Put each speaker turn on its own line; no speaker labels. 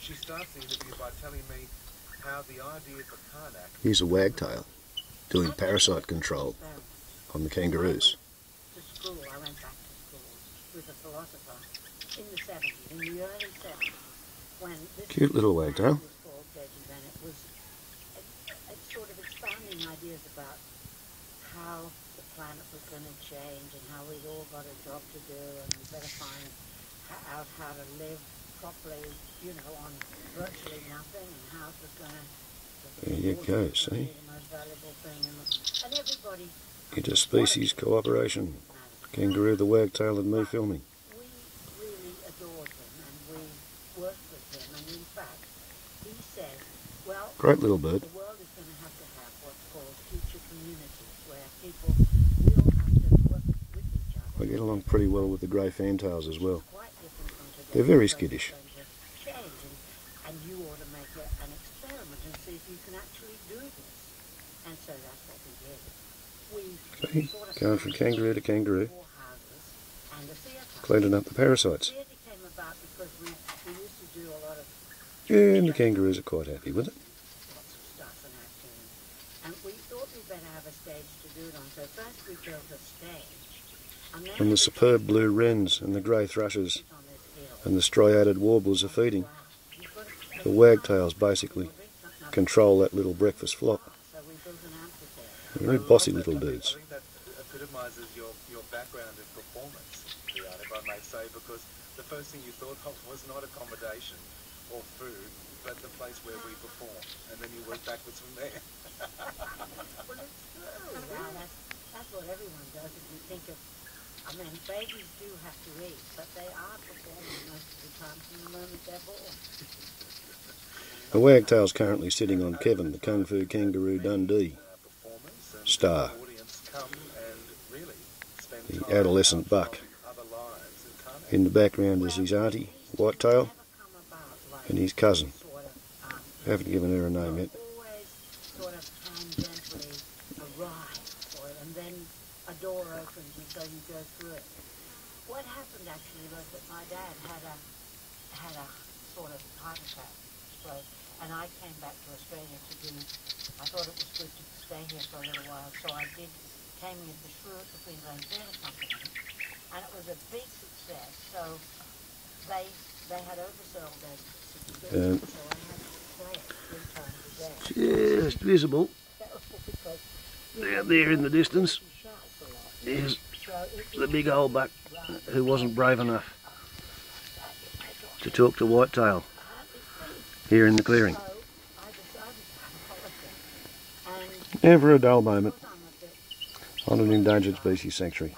She starts the interview by telling me how the idea for Karnak...
Here's a wagtail doing parasite control on the kangaroos.
To school, I went back to school with a philosopher in the 70s, in the early 70s, when this
Cute little wagtail.
was called Veggies, and it was sort of expounding ideas about how the planet was going to change and how we'd all got a job to do and we better find out how to live properly, you know, on virtually nothing, and how it was going to...
There you go, see?
The most valuable thing, and everybody...
Interspecies cooperation. Kangaroo, the wagtail and me filming.
We really adored him and we worked with him, and in fact, he said, well,
Great little bird.
the world is going to have what's called future communities, where people will have to work with each other.
I get along pretty well with the grey fantails as well.
Quite different from today.
They're very skittish.
Change, and you ought to make an experiment and see if you can actually do this. And so that's what we did.
See, going from kangaroo to kangaroo, cleaning up the parasites. And the kangaroos are quite happy with it.
And we thought we'd better have a stage to do it on. So first we built a stage.
And the superb blue wrens and the grey thrushes and the striated warblers are feeding. The wagtails basically control that little breakfast flock. They're very bossy little dudes.
I think that epitomises your background in performance, if I may say, because the first thing you thought of was not accommodation or food, but the place where we perform, and then you work backwards from there.
Well, it's true. Well, that's what everyone does. If you think of, I mean, babies do have to eat, but they are performing most of the time from the moment they're born.
The wagtail's currently sitting on Kevin, the Kung Fu Kangaroo Dundee star, the adolescent buck. In the background is his auntie, Whitetail, and his cousin. I haven't given her a name yet.
Always sort of tangentially arrive for it, and then a door opens and so you go through it. What happened actually was that my dad had a sort of heart attack stroke, and I came back to Australia to do. I thought it was good to stay here for a little while, so I came with the Queensland Theatre Company, and it was a big success. So they had oversold their success, so I had to play it 3 times a day.
Just visible out there in the distance is the big old buck who wasn't brave enough to talk to Whitetail here in the clearing. Never a dull moment on an endangered species sanctuary.